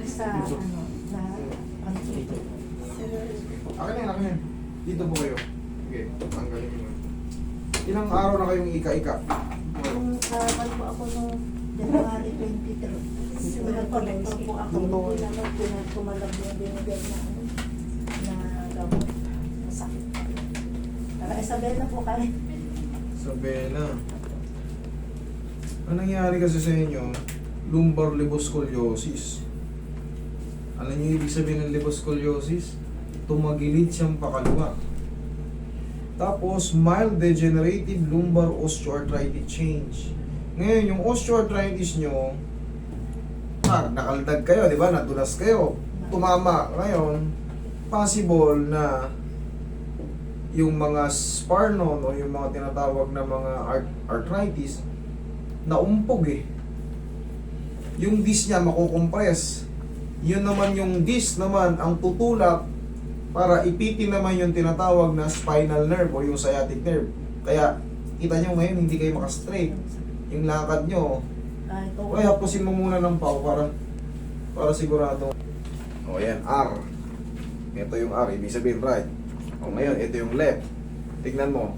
sa ano, na consulted. Akin na yan. Dito po kayo. Okay, tanggalin mo. Ilang araw na kayong ika-ika? Kung kapan po ako nung January 23, pinag-collector po ako. Tumalab yung binigay na ano, na gamot. Masakit. Tara, Isabela po kami. Isabela. Ang nangyari kasi sa inyo, lumbar liboscoliosis. Alam niyo ibig sabihin ng liboscoliosis? Tumagilid siyang pakaliwa. Tapos, mild degenerative lumbar osteoarthritis change. Ngayon, yung osteoarthritis nyo, nakaldag kayo, di ba? Nadulas kayo. Tumama. Ngayon, possible na yung mga Sparnon o yung mga tinatawag na mga arthritis, naumpog eh. Yung disc niya makukompress. Yun naman yung disc naman ang tutulak para ipitin naman yung tinatawag na spinal nerve o yung sciatic nerve. Kaya, kita nyo ngayon, hindi kayo makastraight. Yung lakad nyo, kaya hapusin mo muna ng pau para sigurado. O yan, R. Ito yung R, ibig sabihin right. O ngayon, ito yung left. Tignan mo.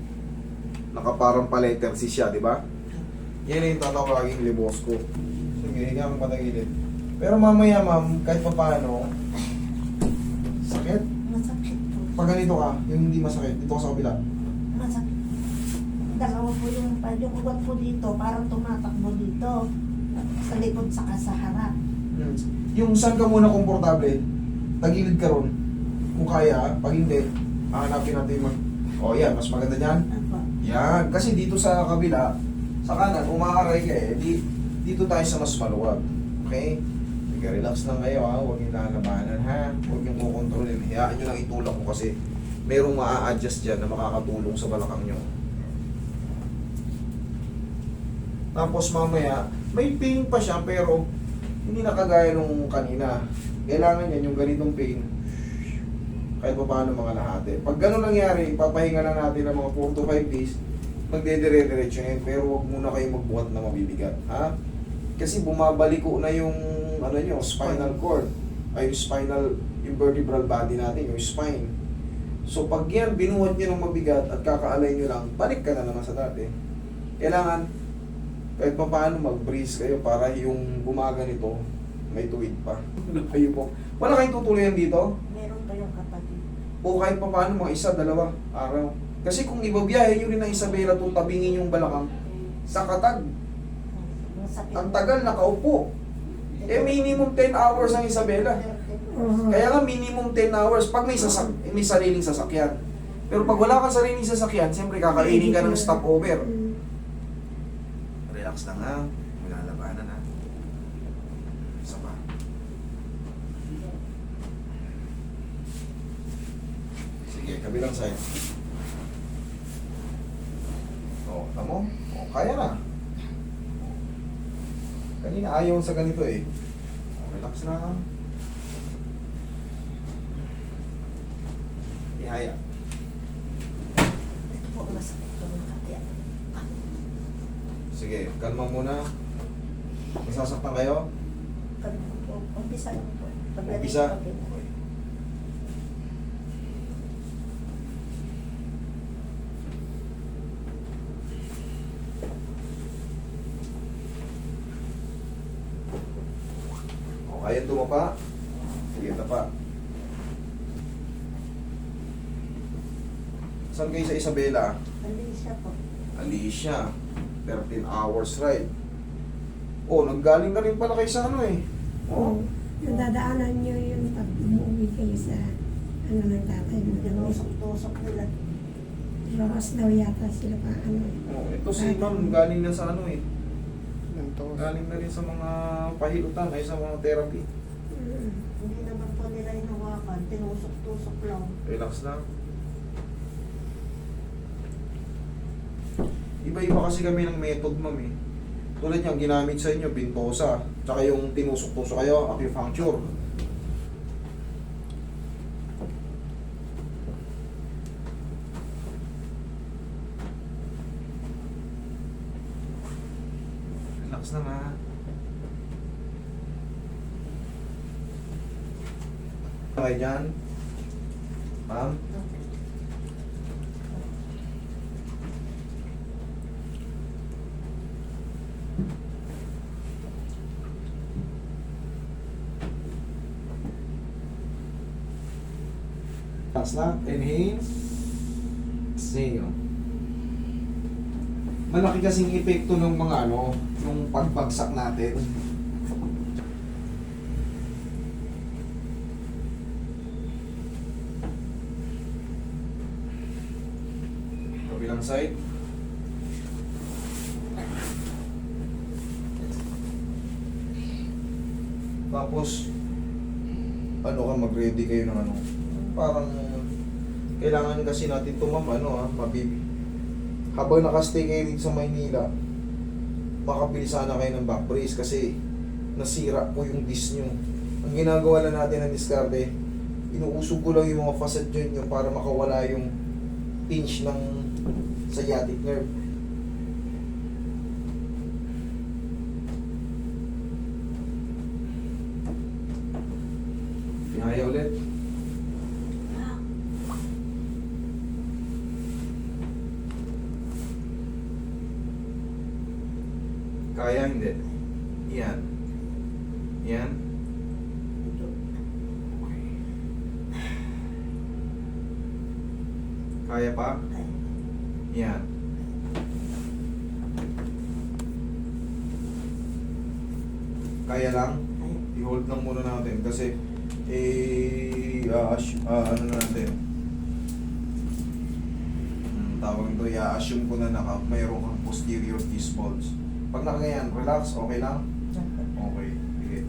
Nakaparang pa letter C siya, di ba? Yan yung tatawaging libosco. Sige, higa kang patagilid. Pero mamaya ma'am, kahit pa paano, sakit. Masakit po. Pag ganito ka, yung hindi masakit, dito ka sa kabila. Masakit. Dalawa po yung ugat po dito, parang tumatakbo dito. Sa likod saka sa harap. Yung saan ka muna komportable, tagilid ka ron. Kung kaya, pag hindi, hahanapin natin yung o yan, mas maganda dyan. Apa. Yan, kasi dito sa kabila, sa kanan, umaaray ka eh, dito tayo sa mas maluwag. Okay? Sige, relax lang kayo ha, huwag yung lalabanan ha, huwag yung kukontrolin. Hayaan nyo lang itulak ko kasi merong maa-adjust dyan na makakatulong sa balakang nyo. Tapos mamaya, may pain pa siya pero hindi na kagaya nung kanina. Kailangan yan yung ganitong pain kahit pa paano mga lahati. Pag gano'n nangyari, ipapahinga na natin ng mga 4 to 5 days, magdedire-diretso yun, pero huwag muna kayong magbuhat na mabibigat. Ha? Kasi bumabaliko na yung ano nyo, spinal cord, ay yung spinal, yung vertebral body natin, yung spine. So pag yan, binuhat nyo ng mabigat at kakaalay nyo lang, balik ka na naman sa dati. Kailangan, kahit pa paano mag-breeze kayo para yung gumaganito, may tuwid pa. Kayo po. Wala kayong tutuloyan dito? Meron pa yung kapatid. O kahit pa paano, mga isa, dalawa araw. Kasi kung ibabiyahe nyo rin ng Isabela itong tabingin yung balakang, sa katag, Masakit. ang tagal nakaupo. Eh minimum 10 hours ang Isabela. Kaya nga minimum 10 hours pag may sariling sasakyan. Pero pag wala kang sariling sasakyan, siyempre kakainin ka ng stopover. Relax lang ha. Wala labanan ha. Isa pa. Sige, kabilang side. O, tamo? O, kaya na. Kanina ayaw sa ganito eh. O, relax lang. Ihaya. Ito po, masakit po yung katiyan. Sige, kalma muna. Masasaktan kayo? Umpisa lang po. Umpisa? Okay. Okay. O, kaya tumapa? Sige, tapa. Saan kayo sa Isabela? Alicia po. Alicia. 13 hours ride. Oh, naggaling na rin pala kayo sa ano eh. Oh. Nadadaanan nyo yung pag umuwi kayo sa ano ng tatay mo. Tinusok-tusok nila. Rokas daw yata sila pa ano. Oh, ito si ma'am galing na sa ano eh. Galing na rin sa mga pahilutan ay sa mga therapy. Hindi naman po nila hinawakan. Tinusok-tusok lang. Relax lang. Iba-iba kasi kami ng method, ma'am eh. Tulad yung ginamit sa inyo, bintosa. Tsaka yung tinusok-tusok kayo, acupuncture. Relax na nga. Okay dyan? Ma'am? Taas na. Inhale. Exhale. Malaki kasing epekto ng mga nung pagbagsak natin. Kabilang side. Tapos, mag-ready kayo ng parang, kailangan kasi natin ito mabibi. Habang nakastay kayo dito sa Maynila, makabili sana kayo ng back brace kasi nasira po yung disc nyo. Ang ginagawa lang natin ng diskarte, inuusog ko lang yung mga facet joint nyo para makawala yung pinch ng sciatic nerve. Pinaya ulit. Kaya hindi. Yan. Yan. Kaya pa? Yan. Kaya lang? I-hold lang muna natin kasi natin. Tawag nito, i-assume ko na mayroon kang posterior disc bulge. Pag nakaganyan, relax, okay lang? Okay, sige.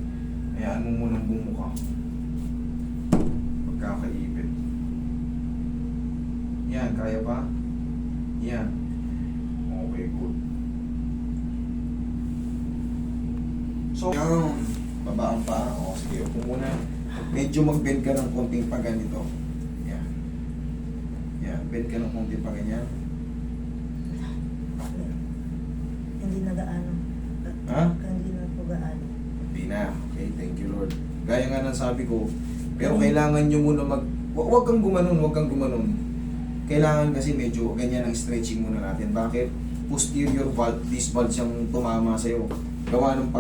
Hayaan mo munang bumuka. Pagkakaipit. Yan, kaya pa? Yan. Okay, good. So, yan. Babaan pa. O, sige, upo muna. Medyo mag-bend ka ng konting pa ganito. Yan. Yan, bend ka ng konting pa ganyan. Hindi na gaano. Ha? Hindi na po gaano. Hindi na. Okay, thank you Lord. Gaya nga ng sabi ko, pero kailangan nyo muna huwag kang gumanon, huwag kang gumanon. Kailangan kasi medyo ganyan ang stretching muna natin. Bakit? Posterior disc bulge yung tumama sa'yo. Gawa ng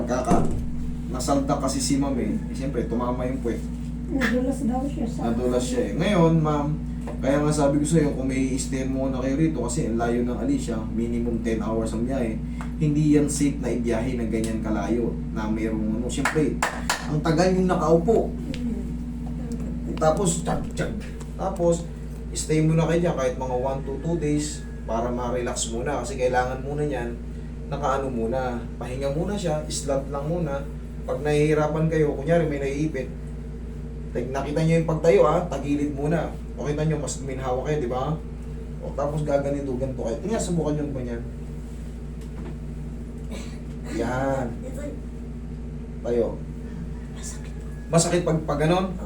nasalda kasi si ma'am siyempre, tumama yung puwet. Nadulas daw siya sa... Nadulas siya Ngayon, ma'am, kaya nga sabi ko sa'yo, kung may stand muna kayo rito kasi ang layo ng Alicia, minimum 10 hours ang biyahe, hindi yan safe na ibiyahe ng ganyan kalayo na mayroong siyempre, ang tagal yung nakaupo. Tapos, tapos, stay muna kayo dyan kahit mga 1 to 2 days para ma-relax muna kasi kailangan muna yan, nakaano muna, pahinga muna siya, slant lang muna. Pag nahihirapan kayo, kunyari may naiipit, nakita nyo yung pagtayo tagilid muna. O kita nyo, mas minhawa kayo, di ba? O tapos gaganito, ganito kayo. Tingnan, subukan nyo ba yan? Yan. Tayo. Masakit pag ganon?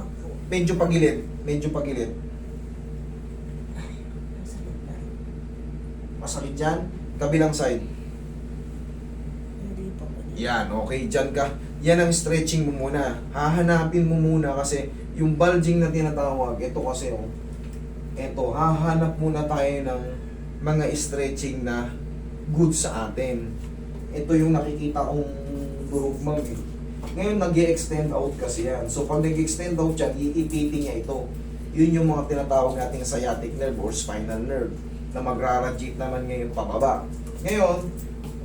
Medyo pagilid. Medyo pagilid. Masakit dyan? Kabilang side. Hindi po. Yan, okay, dyan ka. Yan ang stretching mo muna. Hahanapin mo muna kasi yung bulging na tinatawag, ito kasi ito, hahanap muna tayo ng mga stretching na good sa atin. Ito yung nakikita kong durugmang Ngayon, nag-i-extend out kasi yan. So, pag nag-extend out yan, iipitin niya ito. Yun yung mga tinatawag nating sciatic nerve or spinal nerve na magra-radiate naman ngayon pababa. Ngayon,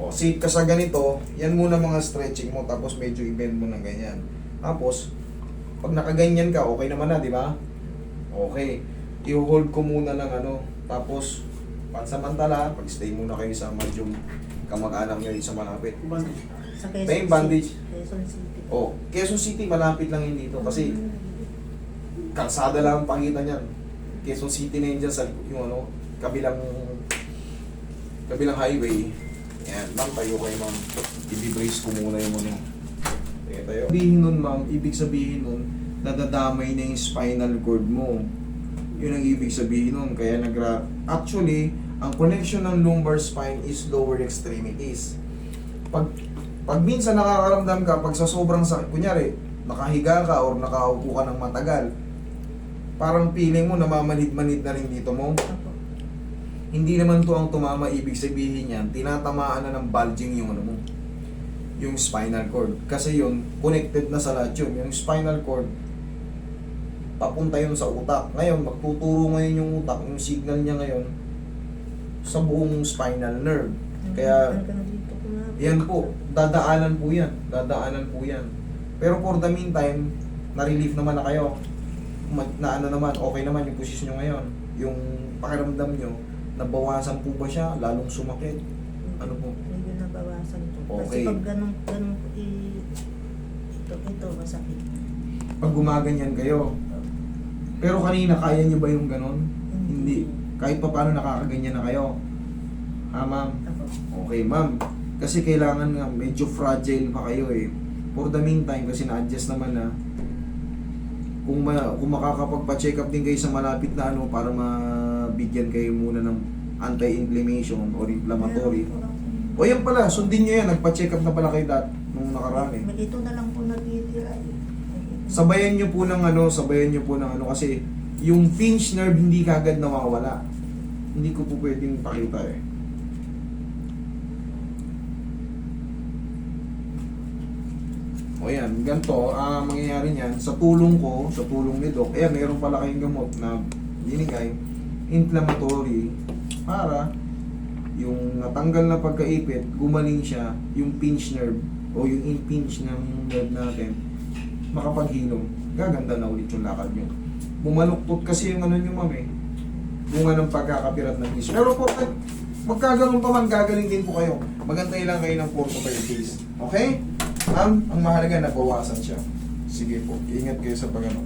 safe ka sa ganito, yan muna mga stretching mo, tapos medyo i-bend mo ng ganyan. Tapos, pag nakaganyan ka, okay naman na, di ba? Okay. I-hold ko muna ng tapos, pansamantala, pag-stay muna kayo sa medyo kamag-anak nyo sa malapit. Sa May bandage. Quezon City. Quezon City, malapit lang yun dito kasi kalsada lang ang pagitan niyan. Quezon City na yun dyan sa yung kabilang highway. Yan, ma'am, tayo kayo ma'am. I-brace ko muna yung tayo. Sabihin nun ma'am, ibig sabihin nun, nadadamay na yung spinal cord mo. Yun ang ibig sabihin nun. Kaya actually, ang connection ng lumbar spine is lower extremities. Pag minsan nakakaramdam ka, pag sa sobrang sakit, kunyari, nakahiga ka or nakaupo ka ng matagal, parang feeling mo namamanid-manid na rin dito mo. Opo. Hindi naman to ang tumama, ibig sabihin yan, tinatamaan na ng bulging yung ano mo, yung spinal cord. Kasi yun, connected na sa lahat yun. Yung spinal cord, papunta yun sa utak. Ngayon, magtuturo ngayon yung utak, yung signal niya ngayon, sa buong spinal nerve. Kaya, Hanggang dito ko na. yan po, dadaanan po yan. Dadaanan po yan. Pero for the meantime, na-relief naman na kayo. Na ano naman, okay naman yung posisyon nyo ngayon. Yung pakiramdam nyo, nabawasan po ba siya? Lalong sumakit? Ano po? Medyo nabawasan po. Okay. Kasi pag ganun po, ito, masakit. Pag gumaganyan kayo. Pero kanina, kaya nyo ba yung ganon? Hindi. Kahit pa paano nakakaganyan na kayo. Ha, ma'am? Opo. Okay, ma'am. Kasi kailangan nga, medyo fragile pa kayo eh. For the meantime, kasi na-adjust naman na, kung makakapagpa-check up din kayo sa malapit na ano, para mabigyan kayo muna ng anti-inflammation or inflammatory. Meron po O akong- yan pala, sundin nyo yan. Nagpa-check up na pala kayo nung nakaraan eh. Ito na lang po nagtitira eh. Sabayan nyo po ng ano kasi yung pinch nerve hindi kagad nawawala. Hindi ko po pwedeng pakita eh. O yan, ganito, mangyayari niyan, sa tulong ko, sa tulong ni Doc, ayan, meron pala kayong gamot na binigay, inflammatory, para yung natanggal na pagkaipit, gumaling siya, yung pinch nerve, o yung impinge ng nerve natin, makapaghilom. Gaganda na ulit yung lakad nyo. Bumaluktot kasi yung ano nyo, ma'am eh. Bunga ng pagkakapirat ng isip. Pero po, magkaganon pa man, gagaling din po kayo. Magantay lang kayo ng 4 to 5 days. Okay? Ang mahalaga, nabawasan siya. Sige po, ingat kayo sa pagano.